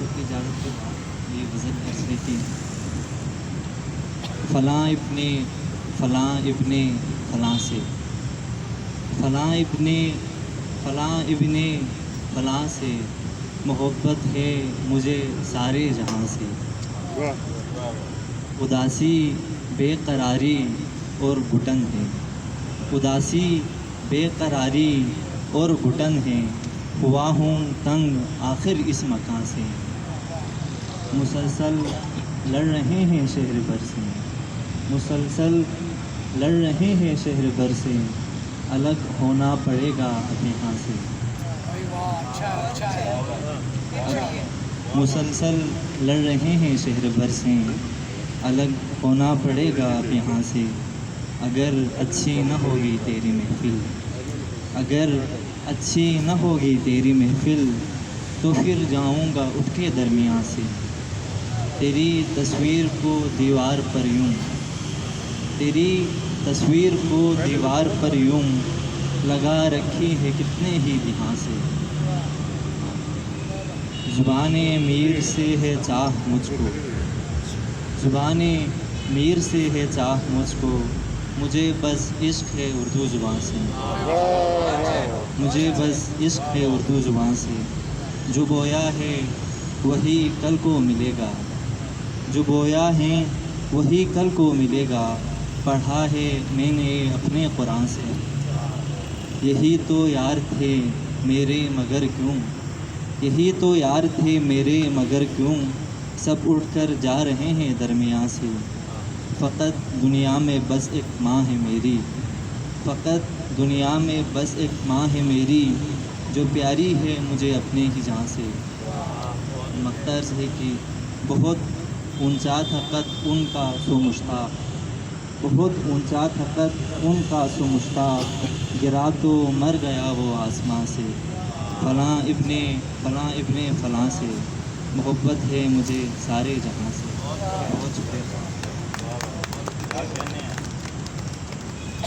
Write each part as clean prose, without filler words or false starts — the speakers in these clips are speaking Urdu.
سب کی اجازت کے بعد یہ غزل عرض کی تھی۔ فلاں ابن فلاں سے، فلاں ابن فلاں سے محبت ہے مجھے سارے جہاں سے۔ اداسی بے قراری اور گھٹن ہے، اداسی بے قراری اور گھٹن ہے، ہوا ہوں تنگ آخر اس مکان سے۔ مسلسل لڑ رہے ہیں شہر بھر سے، مسلسل لڑ رہے ہیں شہر بھر سے، الگ ہونا پڑے گا اب یہاں سے۔ بھائی واہ، اچھا ہے۔ مسلسل لڑ رہے ہیں شہر بھر سے، الگ ہونا پڑے گا اب یہاں سے۔ اگر اچھی نہ ہوگی تیری محفل، اگر اچھی نہ ہوگی تیری محفل، تو پھر جاؤں گا اٹھ کے درمیان سے۔ تیری تصویر کو دیوار پر یوں، تیری تصویر کو دیوار پر یوں لگا رکھی ہے کتنے ہی دھیان سے۔ زبان میر سے ہے چاہ مجھ کو، زبان میر سے ہے چاہ مجھ کو، مجھے بس عشق ہے اردو زبان سے، مجھے بس عشق ہے اردو زبان سے۔ جو بویا ہے وہی کل کو ملے گا، جو بویا ہے وہی کل کو ملے گا، پڑھا ہے میں نے اپنے قرآن سے۔ یہی تو یار تھے میرے مگر کیوں، یہی تو یار تھے میرے مگر کیوں، سب اٹھ کر جا رہے ہیں درمیان سے۔ فقط دنیا میں بس ایک ماں ہے میری، فقط دنیا میں بس ایک ماں ہے میری، جو پیاری ہے مجھے اپنے ہی جان سے۔ مقطع عرض ہے کہ بہت اونچا تھا قد ان کا سو مشتاق، بہت اونچا تھا قد ان کا سو مشتاق، گرا تو مر گیا وہ آسمان سے۔ فلاں ابن فلاں سے محبت ہے مجھے سارے جہاں سے۔ بہت شکریہ۔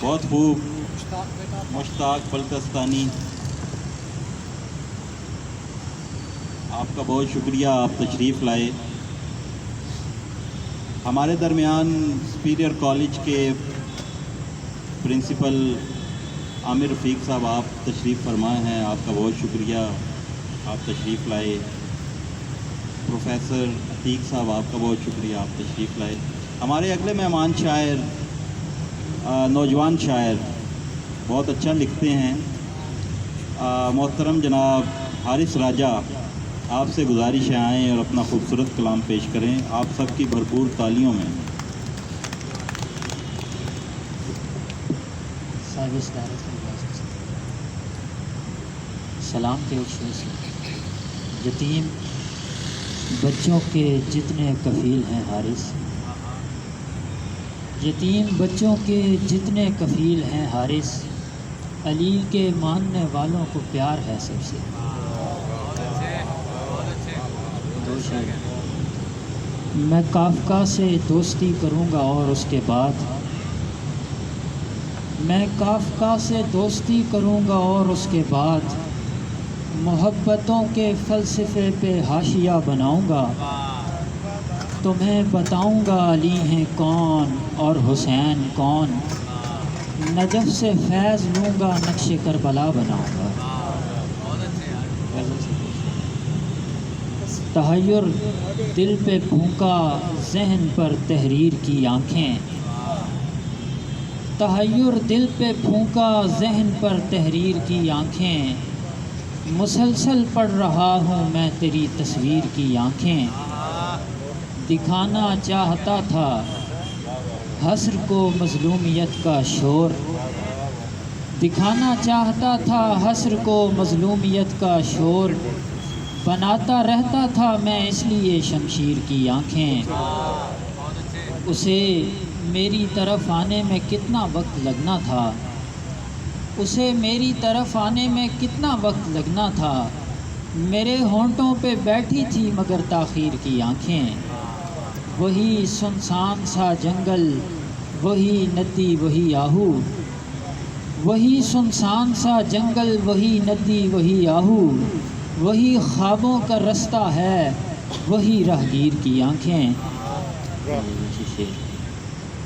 بہت خوب مشتاق بیٹا، مشتاق بلتستانی، آپ کا بہت شکریہ، آپ تشریف لائے۔ ہمارے درمیان سپیریئر کالج کے پرنسپل عامر رفیق صاحب آپ تشریف فرمائے ہیں، آپ کا بہت شکریہ، آپ تشریف لائے۔ پروفیسر عتیق صاحب آپ کا بہت شکریہ، آپ تشریف لائے۔ ہمارے اگلے مہمان شاعر نوجوان شاعر بہت اچھا لکھتے ہیں، محترم جناب حارث راجہ، آپ سے گزارش ہے آئیں اور اپنا خوبصورت کلام پیش کریں، آپ سب کی بھرپور تالیوں میں۔ سلام کے عشرے سے یتیم بچوں کے جتنے کفیل ہیں حارث، یتیم بچوں کے جتنے کفیل ہیں حارث، علی کے ماننے والوں کو پیار ہے سب سے۔ دو شعر۔ میں کافکا سے دوستی کروں گا اور اس کے بعد، میں کافکا سے دوستی کروں گا اور اس کے بعد، محبتوں کے فلسفے پہ حاشیہ بناؤں گا، تمہیں بتاؤں گا علی ہیں کون اور حسین کون، نجف سے فیض لوں گا نقش کربلا بناؤں گا۔ تحیر دل پہ پھونکا ذہن پر تحریر کی آنکھیں، تحیر دل پہ پھونکا ذہن پر تحریر کی آنکھیں، مسلسل پڑھ رہا ہوں میں تیری تصویر کی آنکھیں، دکھانا چاہتا تھا حسر کو مظلومیت کا شور، دکھانا چاہتا تھا حسر کو مظلومیت کا شور، بناتا رہتا تھا میں اس لیے شمشیر کی آنکھیں، اسے میری طرف آنے میں کتنا وقت لگنا تھا، اسے میری طرف آنے میں کتنا وقت لگنا تھا، میرے ہونٹوں پہ بیٹھی تھی مگر تاخیر کی آنکھیں، وہی سنسان سا جنگل وہی ندی وہی آہو، وہی سنسان سا جنگل وہی ندی وہی آہو، وہی خوابوں کا رستہ ہے وہی راہگیر کی آنکھیں.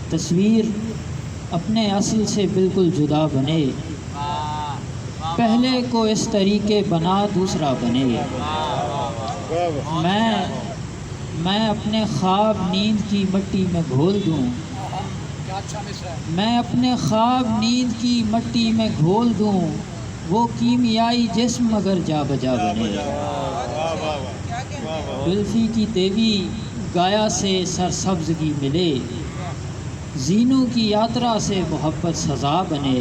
تصویر اپنے اصل سے بالکل جدا بنے، پہلے کو اس طریقے بنا دوسرا بنے. میں اپنے خواب نیند کی مٹی میں گھول دوں، کیا اچھا مصرع ہے. میں اپنے خواب نیند کی مٹی میں گھول دوں، وہ کیمیائی جسم مگر جا بجا بنے. زلفی کی دیوی گایا سے سرسبزگی ملے، زینوں کی یاترا سے محبت سزا بنے.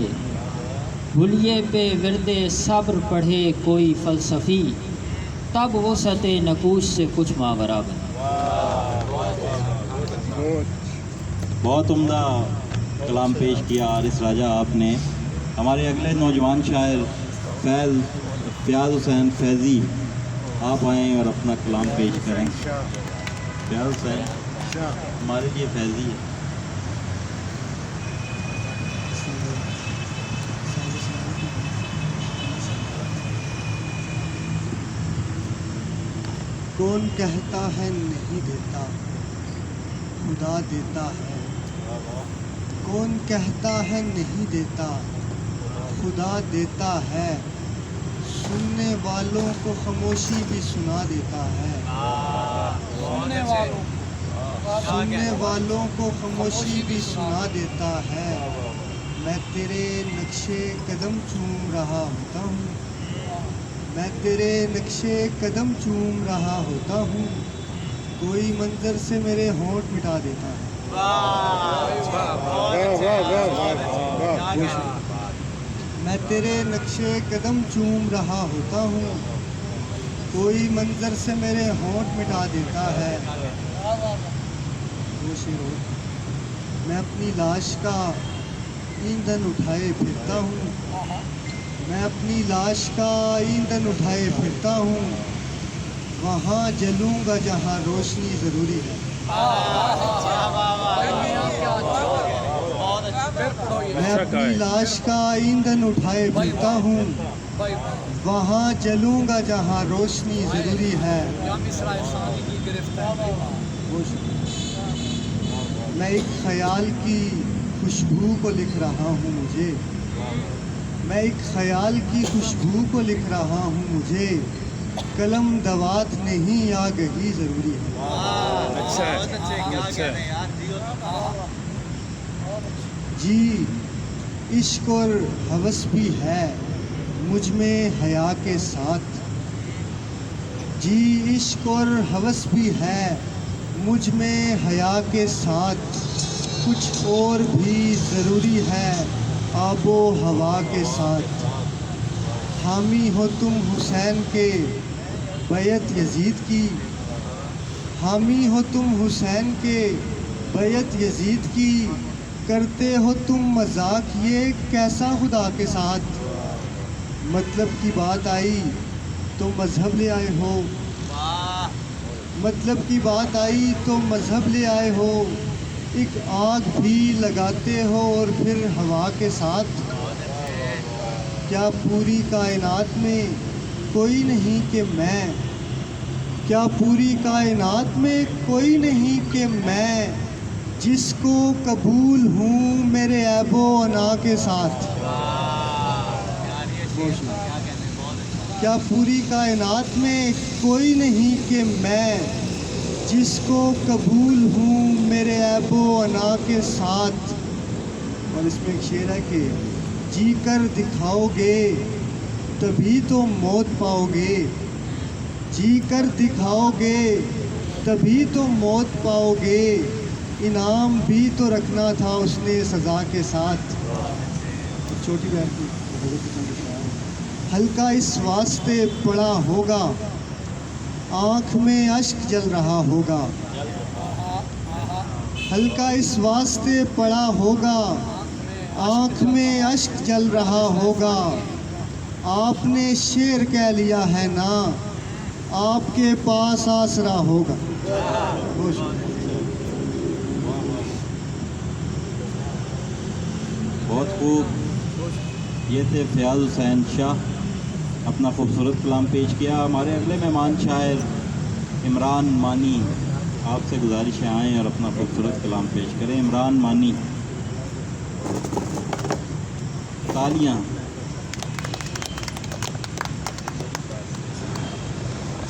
حلیے پہ ورد صبر پڑھے کوئی فلسفی، تب وسعت نقوش سے کچھ ماورا بنے. بہت عمدہ کلام پیش کیا حارث راجہ آپ نے. ہمارے اگلے نوجوان شاعر فیاض حسین فیضی آپ آئیں اور اپنا کلام پیش کریں. فیاض حسین ہمارے لیے فیضی ہے. کون کہتا ہے نہیں دیتا، خدا دیتا ہے. کون کہتا ہے نہیں دیتا، خدا دیتا ہے. سننے والوں کو خاموشی بھی سنا دیتا ہے. سننے والوں سننے والوں کو خاموشی بھی سنا دیتا ہے. میں تیرے نقشے قدم چوم رہا ہوتا ہوں، میں تیرے نقشے قدم چوم رہا ہوتا ہوں، کوئی منظر سے میرے ہونٹ مٹا دیتا ہے. میں تیرے نقشے قدم چوم رہا ہوتا ہوں، کوئی منظر سے میرے ہونٹ مٹا دیتا ہے. وہ شعر ہو. میں اپنی لاش کا ایندھن اٹھائے پھرتا ہوں، میں اپنی لاش کا ایندھن اٹھائے پھرتا ہوں، وہاں جلوں گا جہاں روشنی ضروری ہے. میں اپنی لاش کا ایندھن اٹھائے پھرتا ہوں، وہاں جلوں گا جہاں روشنی ضروری ہے. کیا مصرع ہے ثانی کی گرفت ہے. میں ایک خیال کی خوشبو کو لکھ رہا ہوں مجھے، میں ایک خیال کی خوشبو کو لکھ رہا ہوں مجھے، قلم دوات نہیں آگہی ضروری ہے. جی عشق اور ہوس بھی ہے مجھ میں حیا کے ساتھ، جی عشق اور ہوس بھی ہے مجھ میں حیا کے ساتھ، کچھ اور بھی ضروری ہے آب و ہوا کے ساتھ. حامی ہو تم حسین کے بیعت یزید کی، حامی ہو تم حسین کے بیعت یزید کی، کرتے ہو تم مذاق یہ کیسا خدا کے ساتھ. مطلب کی بات آئی تو مذہب لے آئے ہو، مطلب کی بات آئی تو مذہب لے آئے ہو، ایک آگ بھی لگاتے ہو اور پھر ہوا کے ساتھ. کیا پوری کائنات میں کوئی نہیں کہ میں، کیا پوری کائنات میں کوئی نہیں کہ میں، جس کو قبول ہوں میرے عیب و انا کے ساتھ. کیا پوری کائنات میں کوئی نہیں کہ میں، جس کو قبول ہوں میرے عیب و انا کے ساتھ. اور اس میں ایک شعر ہے کہ جی کر دکھاؤ گے تبھی تو موت پاؤ گے، جی کر دکھاؤ گے تبھی تو موت پاؤ گے، انعام بھی تو رکھنا تھا اس نے سزا کے ساتھ. چھوٹی بہن کی ہلکا اس واسطے پڑا ہوگا، آنکھ میں اشک جل رہا ہوگا، ہلکا اس واسطے پڑا ہوگا، آنکھ میں اشک جل رہا ہوگا. آپ نے شعر کہہ لیا ہے نا، آپ کے پاس آسرا ہوگا. بہت خوب. یہ تھے فیاض حسین شاہ، اپنا خوبصورت کلام پیش کیا. ہمارے اگلے مہمان شاعر عمران مانی آپ سے گزارش ہے آئیں اور اپنا خوبصورت کلام پیش کریں. عمران مانی, تالیاں.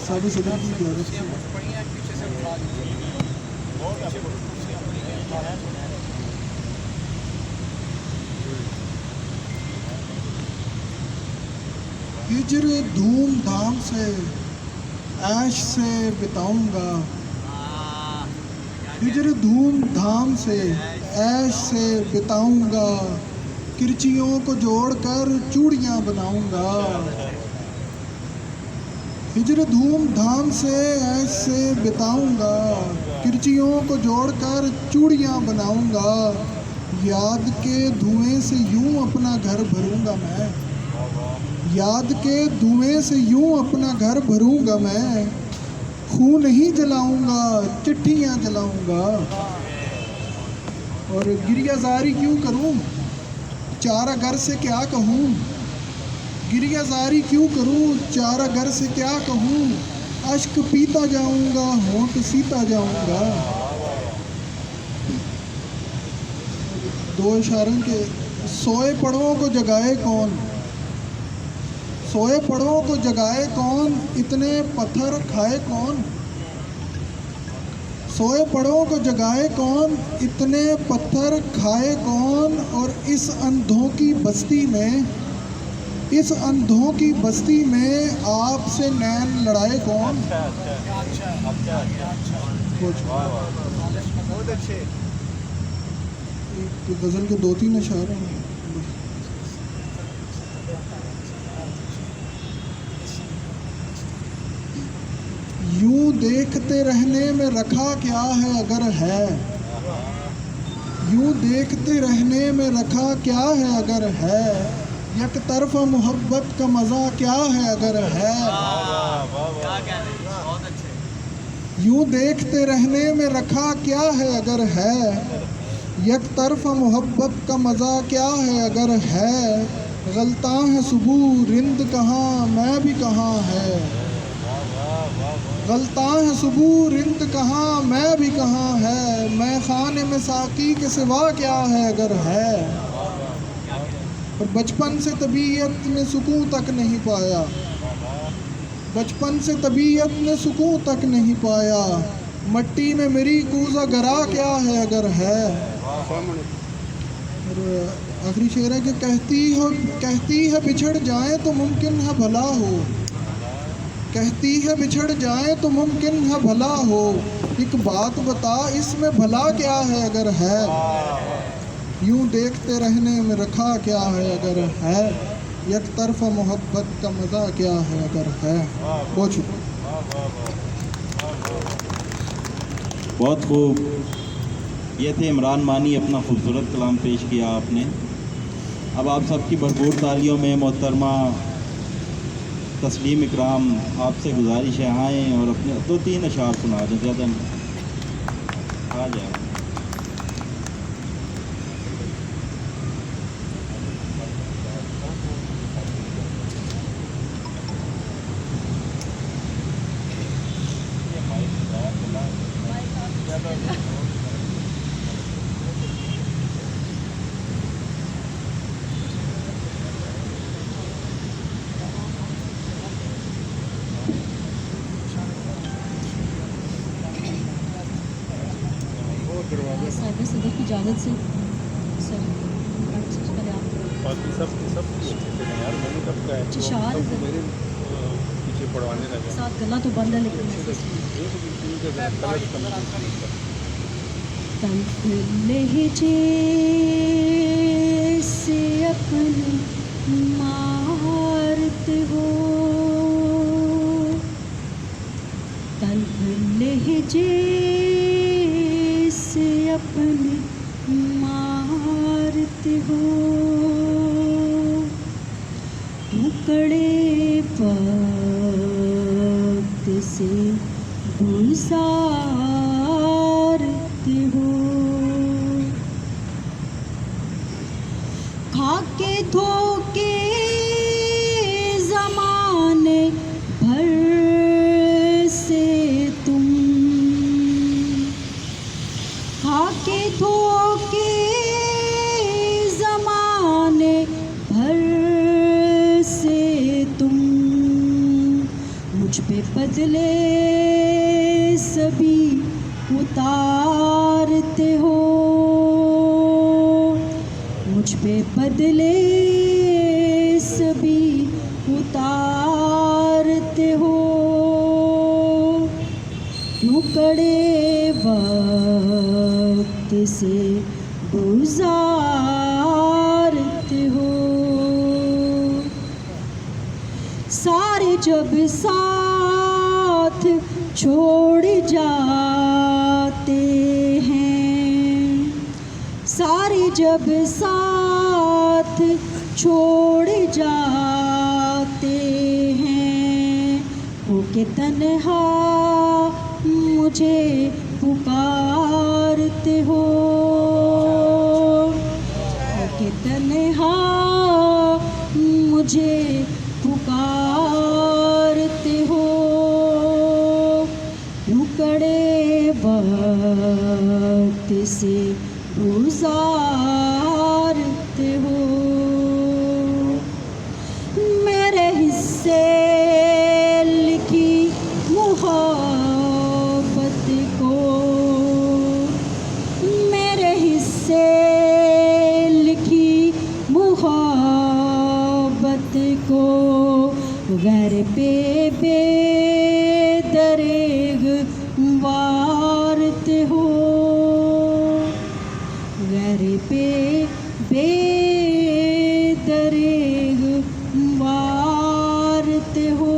سادہ صدر کی زیارت سے بڑھیا پیچھے سے اٹھا دیجیے. ہجر دھوم دھام سے عیش سے بتاؤں گا, ہجر دھوم دھام سے عیش سے بتاؤں گا, کرچیوں کو جوڑ کر چوڑیاں بناؤں گا. ہجر دھوم دھام سے عیش سے بتاؤں گا, کرچیوں کو جوڑ کر چوڑیاں بناؤں گا. یاد کے دھوئیں سے یوں اپنا گھر بھروں گا میں, یاد کے دھوئیں سے یوں اپنا گھر بھروں گا میں. خون نہیں جلاؤں گا, چٹھیاں جلاؤں گا. اور گریہ زاری کیوں کروں, چارہ گر سے کیا کہوں, گریہ زاری کیوں کروں, چارہ گر سے کیا کہوں. اشک پیتا جاؤں گا, ہونٹ سیتا جاؤں گا. دو اشاروں کے. سوئے پڑوں کو جگائے کون, سوئے پڑوں کو جگائے کون, اتنے پتھر کھائے کون. سوئے پڑوں کو جگائے کون, اتنے پتھر کھائے کون. اور اس اندھوں کی بستی میں, اس اندھوں کی بستی میں آپ سے نین لڑائے کون. غزل کے 2-3 اشعار ہیں. یوں دیکھتے رہنے میں رکھا کیا ہے اگر ہے, یوں دیکھتے رہنے میں رکھا کیا ہے اگر ہے. یک طرف محبت کا مزہ کیا ہے اگر ہے. یوں دیکھتے رہنے میں رکھا کیا ہے اگر ہے, یک طرف محبت کا مزہ کیا ہے اگر ہے. غلطاں ہے صبح رند کہاں میں بھی کہاں ہے, غلطاں ہے صبح رند کہاں میں بھی کہاں ہے. میں خانے میں ساقی کے سوا کیا ہے اگر ہے. اور بچپن سے طبیعت نے سکون تک نہیں پایا, بچپن سے طبیعت نے سکون تک نہیں پایا. مٹی میں میری کوزہ گرا کیا ہے اگر ہے. اور آخری شعر ہے کہ کہتی ہے بچھڑ جائیں تو ممکن ہے بھلا ہو, کہتی ہے بچھڑ جائیں تو ممکن ہے بھلا ہو. ایک بات بتا اس میں بھلا کیا ہے اگر ہے. یوں دیکھتے رہنے میں رکھا کیا ہے اگر ہے, یک طرف محبت کا مزہ کیا ہے اگر ہے. بہت شکریہ. بہت خوب. یہ تھے عمران مانی, اپنا خوبصورت کلام پیش کیا آپ نے. اب آپ سب کی بھرپور تالیوں میں محترمہ تسلیم اکرام آپ سے گزارش ہے آئیں اور اپنے 2-3 اشعار سنا دیں, زیادہ نہیں. آ جائیں. صاحب صدر کی اجازت سے سر پہلے آپ باقی سب چشار پیچھے پڑھوانے لگے. ساتھ گلا تو بند ہے لیکن تلخ لہجے سے اپنے مارتے ہو, تلخ لہجے سے اپنے مارتے ہو. ٹکڑے وقت سے گزارتے ہو, کھا کے دھوکے زمانے بھر سے تم تھو کہ زمانے بھر سے تم مجھ پہ بدلے سبھی اتارتے ہو، مجھ پہ بدلے سبھی اتارتے ہو، کیوں کڑے وقت سے گزارتے ہو، سارے جب ساتھ چھوڑ جاتے ہیں، سارے جب ساتھ چھوڑ جاتے ہیں، ہو کے تنہا مجھے پکارتے ہو، ہو کے تنہا مجھے پکارتے ہو، کیوں کڑے وقت سے گزارتے ہو، میرے حصے لکھی محبت کو، میرے حصے لکھی محبت کو، غیر پہ بے دریغ وارتے ہو، غیر پہ بے دریغ وارتے ہو،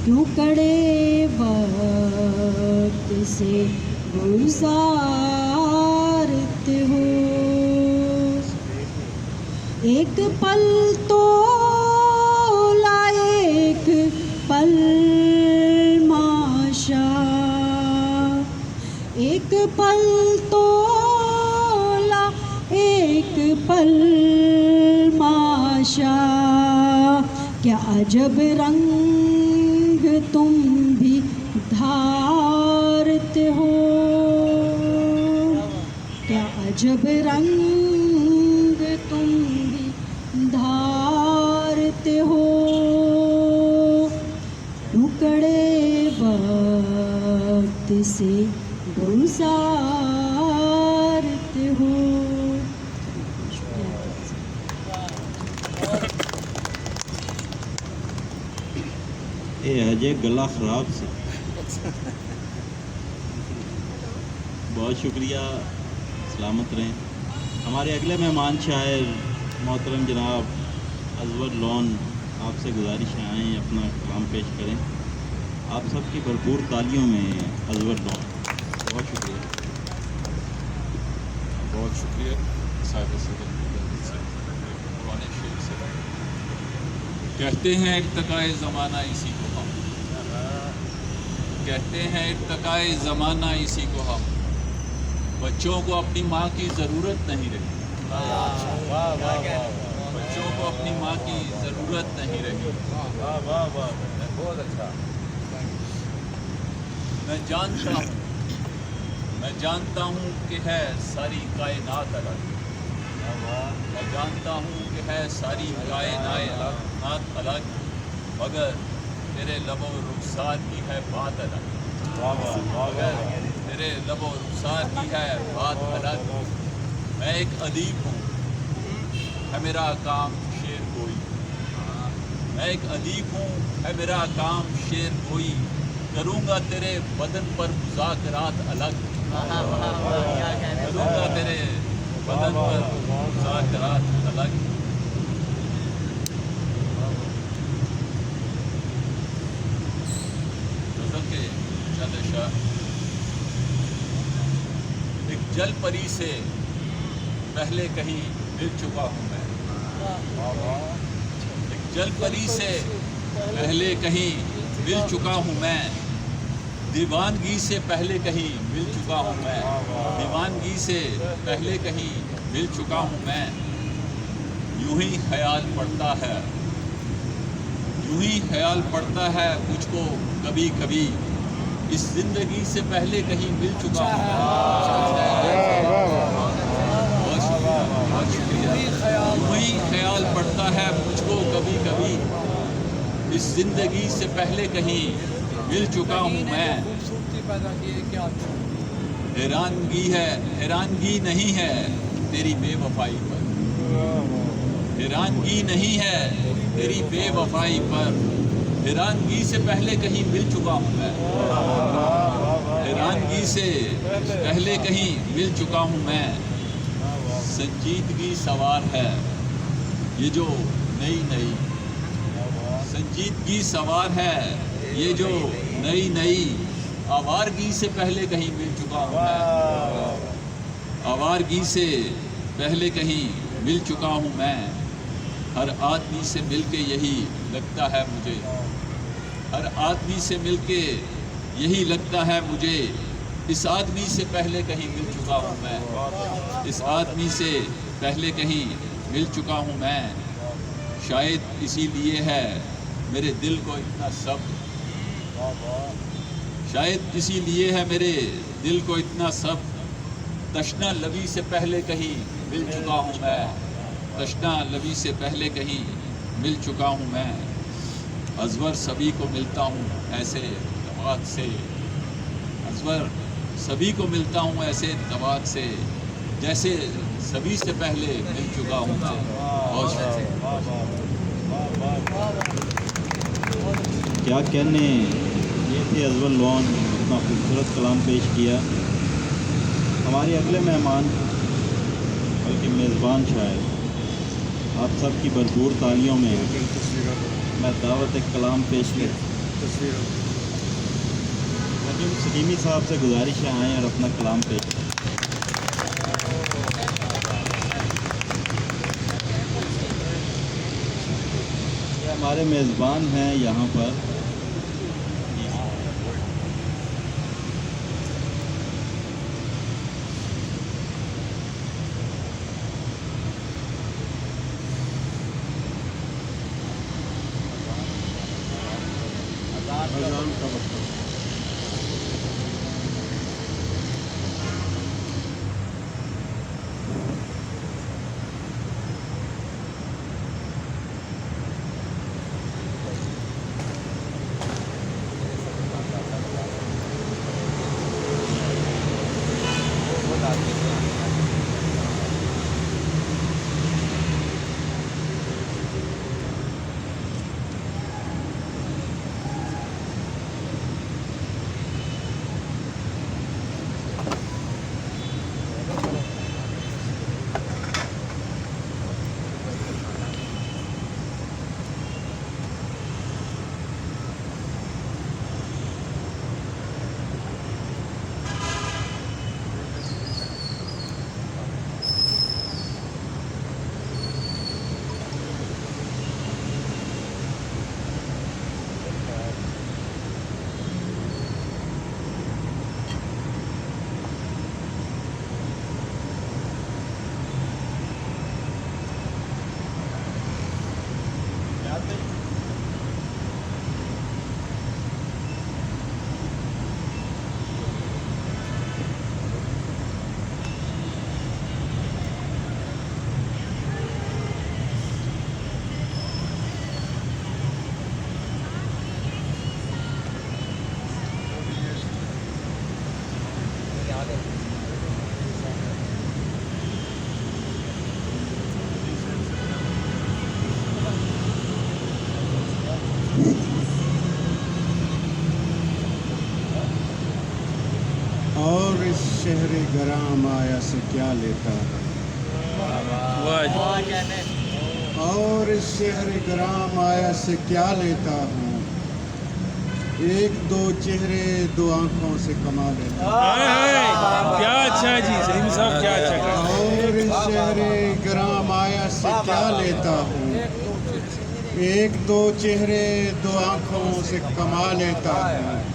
کیوں کڑے وقت سے گزارتے ہو، ایک پل تو لائے ایک پل ماشا، ایک پل تو لا ایک پل ماشا، کیا عجب رنگ تم بھی دھارتے ہو، کیا عجب رنگ تم بھی دھارتے ہو، ٹکڑے وقت سے گزارتے ہو۔ اے حجے گلا خراب سے بہت شکریہ، سلامت رہیں۔ ہمارے اگلے مہمان شاعر محترم جناب ازور لون آپ سے گزارش ہے آئیں اپنا کلام پیش کریں۔ آپ سب کی بھرپور تالیوں میں ازور لون، بہت شکریہ۔ بہت شکریہ صاحب صدر سے قرآن شریف سے۔ کہتے ہیں ارتقائے زمانہ اسی کو ہم، کہتے ہیں ارتقائے زمانہ اسی کو ہم، بچوں کو اپنی ماں کی ضرورت نہیں رہی، بچوں کو اپنی ماں کی ضرورت نہیں رہی۔ بہت اچھا۔ میں جانتا ہوں کہ ہے ساری کائنات الگ، میں جانتا ہوں کہ ہے ساری کائنات الگ، مگر تیرے لب و رخسار کی ہے بات الگ، مگر تیرے لب و رخسار کی ہے بات الگ۔ میں ایک ادیب ہوں، ہے میرا کام شعر گوئی، میں ایک ادیب ہوں، ہے میرا کام شعر گوئی، کروں گا تیرے بدن پر مذاکرات الگ، کروں گا تیرے بدن پر مذاکرات الگ۔ غزل کے چند اشعار۔ ایک جل پری سے پہلے کہیں مل چکا ہوں میں، ایک جل پری سے پہلے کہیں مل چکا ہوں میں، دیوانگی سے پہلے کہیں مل چکا ہوں میں، دیوانگی سے پہلے کہیں مل چکا ہوں میں۔ یوں ہی خیال پڑتا ہے، یوں ہی خیال پڑتا ہے مجھ کو کبھی کبھی، اس زندگی سے پہلے کہیں مل چکا ہوں بہت شکریہ وہی خیال پڑتا ہے مجھ کو کبھی کبھی اس زندگی سے پہلے کہیں مل چکا ہوں میں خوبصورتی پیدا کی ہے کیا حیرانگی نہیں ہے تیری بے وفائی پر حیرانگی نہیں ہے تیری بے وفائی پر حیرانگی سے پہلے کہیں مل چکا ہوں میں حیرانگی سے پہلے کہیں مل چکا ہوں میں سنجیدگی سوار ہے یہ جو نئی سنجیدگی سوار ہے یہ جو نئی آوارگی سے پہلے کہیں مل چکا ہوں میں آوارگی سے پہلے کہیں مل چکا ہوں میں ہر آدمی سے مل کے یہی لگتا ہے مجھے ہر آدمی سے مل کے یہی لگتا ہے مجھے اس آدمی سے پہلے کہیں مل چکا ہوں میں اس آدمی سے پہلے کہیں مل چکا ہوں میں شاید اسی لیے ہے میرے دل کو اتنا شاید اسی لیے ہے میرے دل کو اتنا تشنا لبی سے پہلے کہیں مل چکا ہوں میں تشنا لبی سے پہلے کہیں مل چکا ہوں میں ازور سبھی کو ملتا ہوں ایسے دباغ سے ازور سبھی کو ملتا ہوں ایسے دباغ سے جیسے سبھی سے پہلے مل چکا ہوں میں کیا کہنے یہ تھے ازور لون اتنا خوبصورت کلام پیش کیا ہمارے اگلے مہمان بلکہ میزبان شاعر آپ سب کی بھرپور تالیوں میں میں دعوت کلام پیش کر نجم سلیمی صاحب سے گزارش ہے آئیں اور اپنا کلام پیش کریں یہ ہمارے میزبان ہیں یہاں پر اور اس شہر گراں مایا سے کیا لیتا ہے اور اس شہر گراں مایا سے کیا لیتا ہوں ایک دو چہرے دو آنکھوں سے کما لیتا ہوں کیا اچھا جی سلیم صاحب کیا اچھا اور اس شہر گراں مایا سے کیا لیتا ہوں ایک دو چہرے دو آنکھوں سے کما لیتا ہوں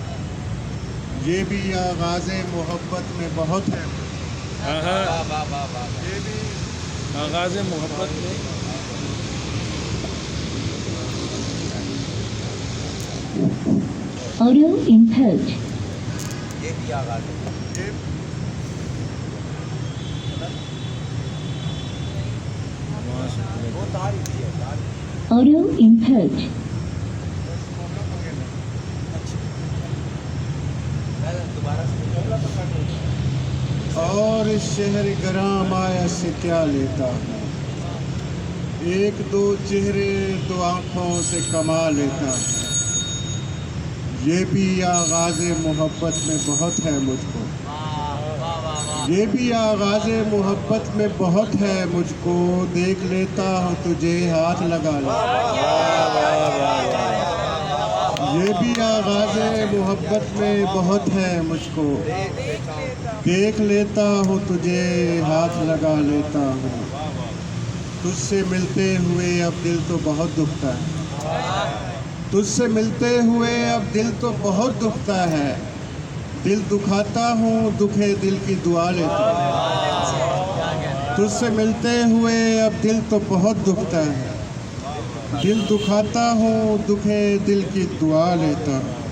یہ بھی آغاز محبت میں بہت ہے یہ بھی آغاز محبت میں Audio input. Audio input. اور اس شہر گراں مایا سے کیا لیتا ہوں، ایک دو چہرے دو آنکھوں سے کما لیتا ہوں، یہ بھی آغاز محبت میں بہت ہے مجھ کو، یہ بھی آغاز محبت میں بہت ہے مجھ کو، دیکھ لیتا ہوں تجھے ہاتھ لگا لیتا، یہ بھی آغاز محبت میں بہت ہے مجھ کو، دیکھ لیتا ہوں تجھے ہاتھ لگا لیتا ہوں، تجھ سے ملتے ہوئے اب دل تو بہت دکھتا ہے، تجھ سے ملتے ہوئے اب دل تو بہت دکھتا ہے، دل دکھاتا ہوں دکھے دل کی دعا لیتا ہوں، تجھ سے ملتے ہوئے اب دل تو بہت دکھتا ہے، دل دکھاتا ہوں دکھے دل کی دعا لیتا ہوں۔